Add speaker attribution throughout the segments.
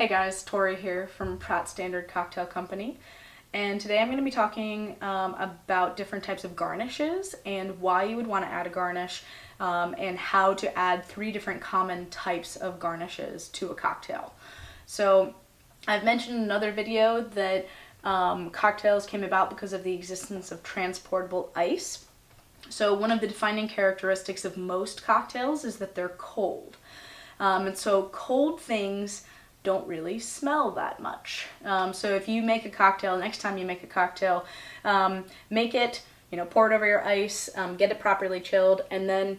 Speaker 1: Hey guys, Tori here from Pratt Standard Cocktail Company, and today I'm going to be talking about different types of garnishes and why you would want to add a garnish, and how to add 3 different common types of garnishes to a cocktail. So I've mentioned in another video that cocktails came about because of the existence of transportable ice. So one of the defining characteristics of most cocktails is that they're cold. And so cold things don't really smell that much. So if you make a cocktail, next time you make a cocktail, make it, pour it over your ice, get it properly chilled, and then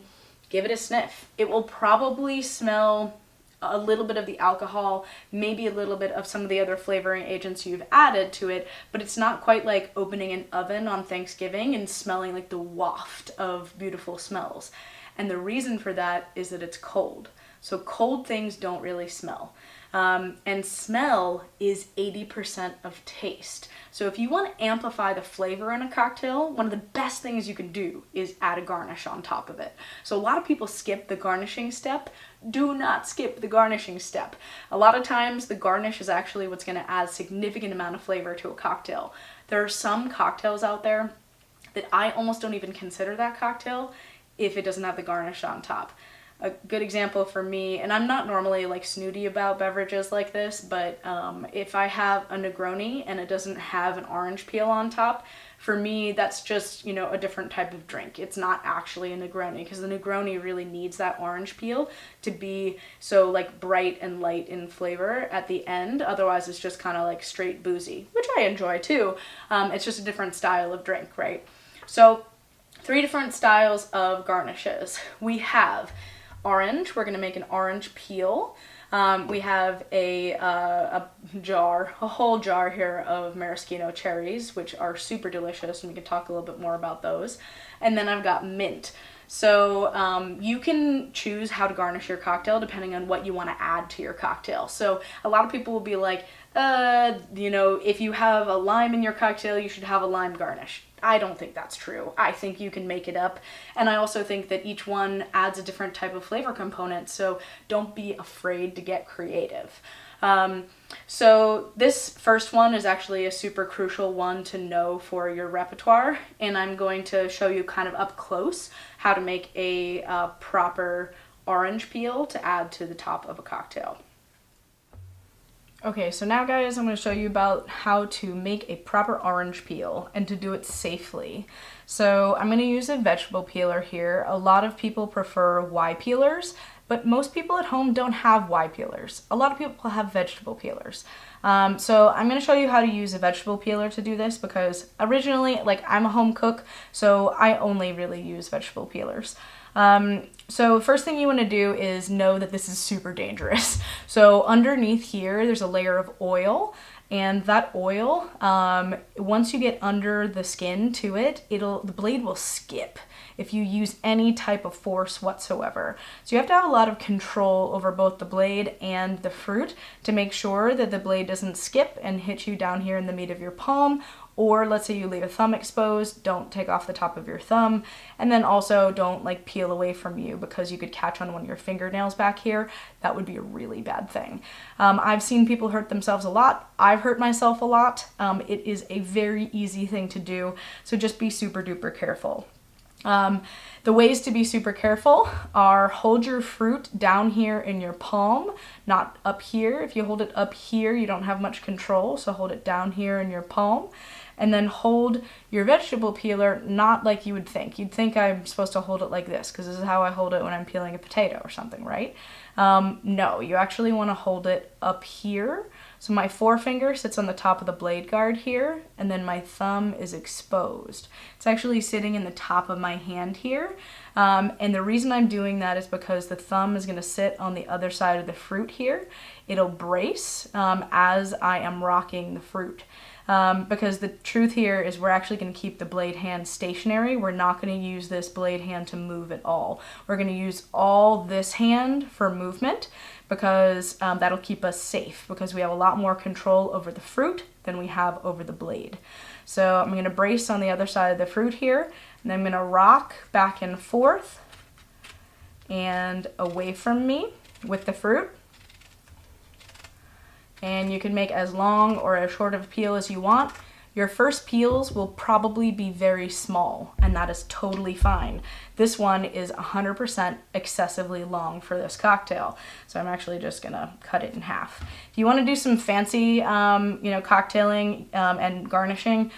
Speaker 1: give it a sniff. It will probably smell a little bit of the alcohol, maybe a little bit of some of the other flavoring agents you've added to it, but it's not quite like opening an oven on Thanksgiving and smelling like the waft of beautiful smells. And the reason for that is that it's cold. So cold things don't really smell. And smell is 80% of taste. So if you want to amplify the flavor in a cocktail, one of the best things you can do is add a garnish on top of it. So a lot of people skip the garnishing step. Do not skip the garnishing step. A lot of times the garnish is actually what's going to add a significant amount of flavor to a cocktail. There are some cocktails out there that I almost don't even consider that cocktail if it doesn't have the garnish on top. A good example for me, and I'm not normally like snooty about beverages like this, but if I have a Negroni and it doesn't have an orange peel on top, for me that's just, a different type of drink. It's not actually a Negroni, because the Negroni really needs that orange peel to be so like bright and light in flavor at the end. Otherwise it's just kind of like straight boozy, which I enjoy too. It's just a different style of drink, right? So 3 different styles of garnishes. We have orange. We're going to make an orange peel. We have a whole jar here of maraschino cherries, which are super delicious, and we can talk a little bit more about those. And then I've got mint. So you can choose how to garnish your cocktail depending on what you want to add to your cocktail. So a lot of people will be like, if you have a lime in your cocktail, you should have a lime garnish. I don't think that's true. I think you can make it up. And I also think that each one adds a different type of flavor component, so don't be afraid to get creative. So this first one is actually a super crucial one to know for your repertoire, and I'm going to show you kind of up close how to make a proper orange peel to add to the top of a cocktail. Okay, so now guys, I'm going to show you about how to make a proper orange peel and to do it safely. So I'm going to use a vegetable peeler here. A lot of people prefer Y peelers, but most people at home don't have Y peelers. A lot of people have vegetable peelers. So I'm going to show you how to use a vegetable peeler to do this, because originally, I'm a home cook, so I only really use vegetable peelers. So first thing you want to do is know that this is super dangerous. So underneath here, there's a layer of oil, and that oil, once you get under the skin to it, the blade will skip if you use any type of force whatsoever. So you have to have a lot of control over both the blade and the fruit to make sure that the blade doesn't skip and hit you down here in the meat of your palm. Or let's say you leave a thumb exposed, don't take off the top of your thumb, and then also don't peel away from you, because you could catch on one of your fingernails back here. That would be a really bad thing. I've seen people hurt themselves a lot. I've hurt myself a lot. It is a very easy thing to do, so just be super duper careful. The ways to be super careful are hold your fruit down here in your palm, not up here. If you hold it up here, you don't have much control, so hold it down here in your palm. And then hold your vegetable peeler not like you would think. You'd think I'm supposed to hold it like this, because this is how I hold it when I'm peeling a potato or something, right? No, you actually want to hold it up here. So my forefinger sits on the top of the blade guard here, and then my thumb is exposed. It's actually sitting in the top of my hand here. And the reason I'm doing that is because the thumb is going to sit on the other side of the fruit here. It'll brace as I am rocking the fruit. Because the truth here is we're actually going to keep the blade hand stationary. We're not going to use this blade hand to move at all. We're going to use all this hand for movement, because that'll keep us safe, because we have a lot more control over the fruit than we have over the blade. So I'm going to brace on the other side of the fruit here, and I'm going to rock back and forth and away from me with the fruit. and you can make as long or as short of a peel as you want. Your first peels will probably be very small, and that is totally fine. This one is 100% excessively long for this cocktail, so I'm actually just gonna cut it in half. If you want to do some fancy, cocktailing and garnishing,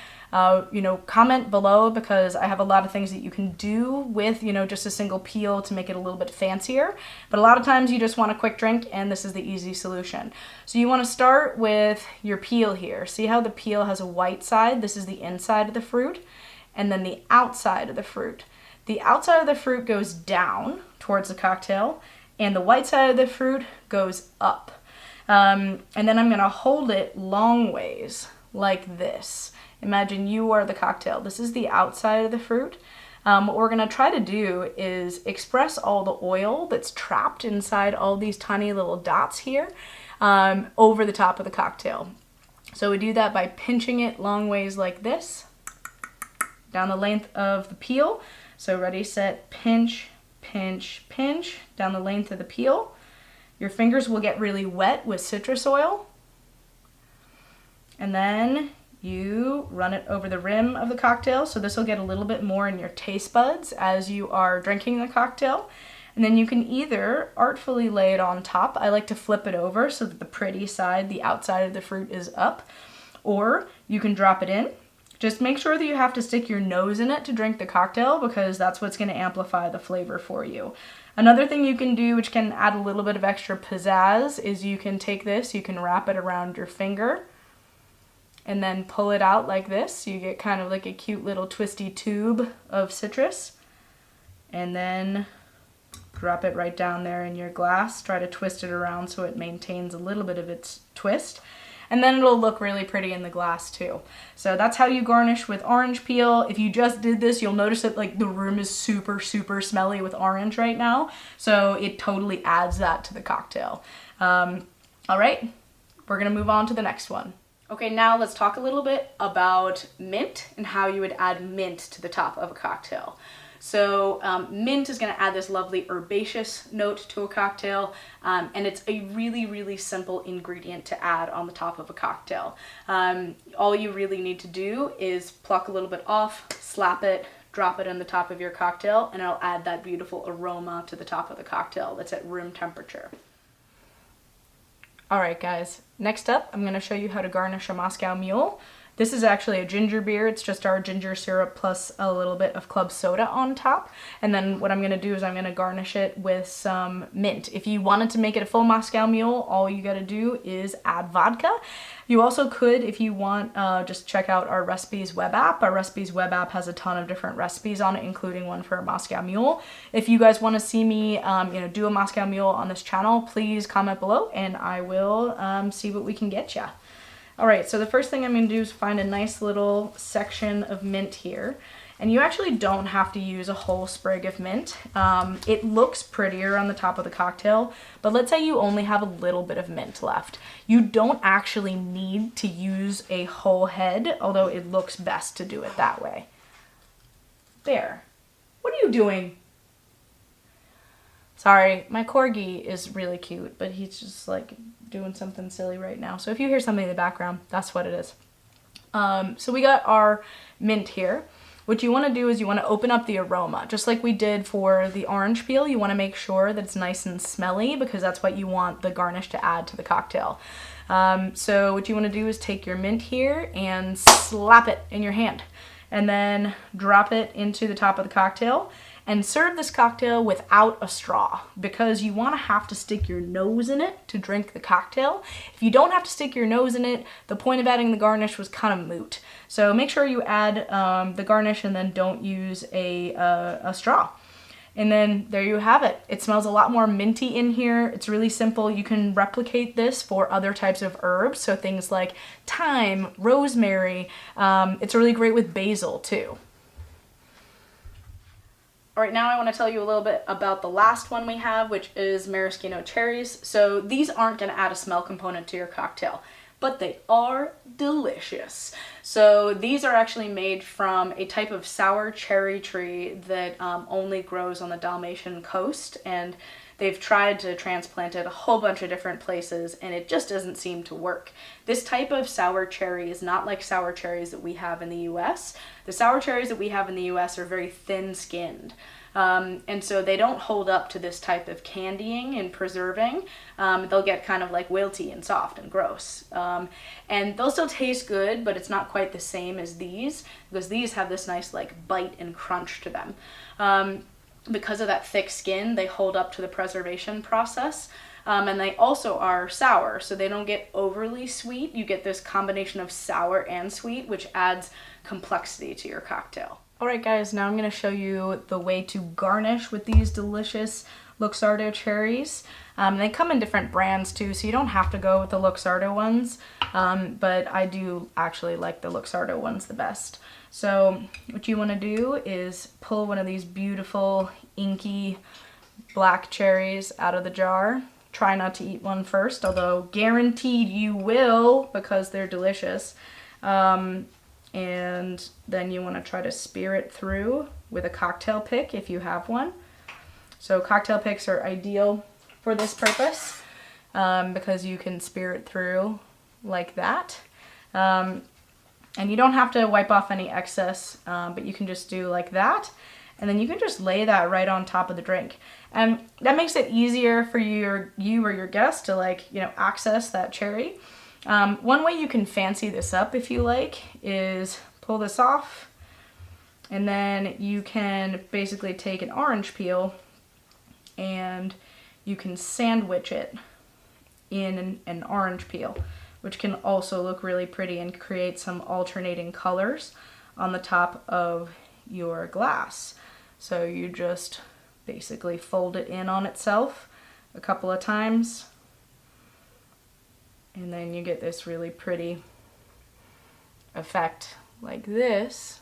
Speaker 1: comment below, because I have a lot of things that you can do with, just a single peel to make it a little bit fancier. But a lot of times you just want a quick drink, and this is the easy solution. So you want to start with your peel here. See how the peel has a white side? This is the inside of the fruit, and then the outside of the fruit. The outside of the fruit goes down towards the cocktail, and the white side of the fruit goes up. And then I'm going to hold it long ways like this. Imagine you are the cocktail. This is the outside of the fruit. What we're gonna try to do is express all the oil that's trapped inside all these tiny little dots here over the top of the cocktail. So we do that by pinching it long ways like this, down the length of the peel. So ready, set, pinch, pinch, pinch, down the length of the peel. Your fingers will get really wet with citrus oil. And then you run it over the rim of the cocktail, so this will get a little bit more in your taste buds as you are drinking the cocktail. And then you can either artfully lay it on top. I like to flip it over so that the pretty side, the outside of the fruit, is up. Or you can drop it in. Just make sure that you have to stick your nose in it to drink the cocktail, because that's what's going to amplify the flavor for you. Another thing you can do, which can add a little bit of extra pizzazz, is you can take this, you can wrap it around your finger, and then pull it out like this. You get kind of like a cute little twisty tube of citrus. And then drop it right down there in your glass. Try to twist it around so it maintains a little bit of its twist. And then it'll look really pretty in the glass too. So that's how you garnish with orange peel. If you just did this, you'll notice that like the room is super, super smelly with orange right now. So it totally adds that to the cocktail. All right, we're gonna move on to the next one. Okay, now let's talk a little bit about mint and how you would add mint to the top of a cocktail. So mint is going to add this lovely herbaceous note to a cocktail, and it's a really, really simple ingredient to add on the top of a cocktail. All you really need to do is pluck a little bit off, slap it, drop it on the top of your cocktail, and it'll add that beautiful aroma to the top of the cocktail that's at room temperature. Alright guys, next up I'm going to show you how to garnish a Moscow Mule. This is actually a ginger beer. It's just our ginger syrup plus a little bit of club soda on top. And then what I'm going to do is I'm going to garnish it with some mint. If you wanted to make it a full Moscow Mule, all you got to do is add vodka. You also could, if you want, just check out our recipes web app. Our recipes web app has a ton of different recipes on it, including one for a Moscow Mule. If you guys want to see me, do a Moscow Mule on this channel, please comment below and I will see what we can get ya. Alright, so the first thing I'm going to do is find a nice little section of mint here. And you actually don't have to use a whole sprig of mint. It looks prettier on the top of the cocktail, but let's say you only have a little bit of mint left. You don't actually need to use a whole head, although it looks best to do it that way. There. What are you doing? Sorry, my corgi is really cute, but he's just like doing something silly right now. So if you hear something in the background, that's what it is. So we got our mint here. What you want to do is you want to open up the aroma. Just like we did for the orange peel, you want to make sure that it's nice and smelly because that's what you want the garnish to add to the cocktail. So what you want to do is take your mint here and slap it in your hand and then drop it into the top of the cocktail. And serve this cocktail without a straw because you want to have to stick your nose in it to drink the cocktail. If you don't have to stick your nose in it, the point of adding the garnish was kind of moot. So make sure you add the garnish and then don't use a straw. And then there you have it. It smells a lot more minty in here. It's really simple. You can replicate this for other types of herbs. So things like thyme, rosemary. It's really great with basil too. All right, now I want to tell you a little bit about the last one we have, which is maraschino cherries. So these aren't going to add a smell component to your cocktail, but they are delicious. So these are actually made from a type of sour cherry tree that only grows on the Dalmatian coast, and they've tried to transplant it a whole bunch of different places and it just doesn't seem to work. This type of sour cherry is not like sour cherries that we have in the US. The sour cherries that we have in the US are very thin-skinned. And so they don't hold up to this type of candying and preserving. They'll get kind of like wilty and soft and gross. And they'll still taste good, but it's not quite the same as these, because these have this nice like bite and crunch to them. Because of that thick skin, they hold up to the preservation process. And they also are sour, so they don't get overly sweet. You get this combination of sour and sweet, which adds complexity to your cocktail. Alright guys, now I'm going to show you the way to garnish with these delicious Luxardo cherries. They come in different brands too, so you don't have to go with the Luxardo ones, but I do actually like the Luxardo ones the best. So what you want to do is pull one of these beautiful inky black cherries out of the jar. Try not to eat one first, although guaranteed you will because they're delicious. And then you want to try to spear it through with a cocktail pick if you have one. So cocktail picks are ideal for this purpose because you can spear it through like that. And you don't have to wipe off any excess, but you can just do like that. And then you can just lay that right on top of the drink. And that makes it easier for you or your guest to access that cherry. One way you can fancy this up if you like is pull this off, and then you can basically take an orange peel and you can sandwich it in an orange peel, which can also look really pretty and create some alternating colors on the top of your glass. So you just basically fold it in on itself a couple of times, and then you get this really pretty effect like this.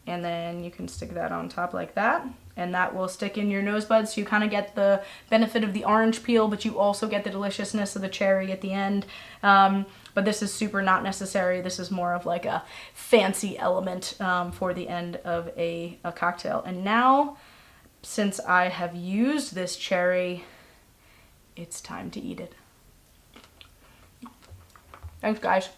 Speaker 1: And then you can stick that on top like that, and that will stick in your nose buds, so you kind of get the benefit of the orange peel, but you also get the deliciousness of the cherry at the end. But this is super not necessary. This is more of like a fancy element for the end of a cocktail. And now, since I have used this cherry, it's time to eat it. Thanks, guys.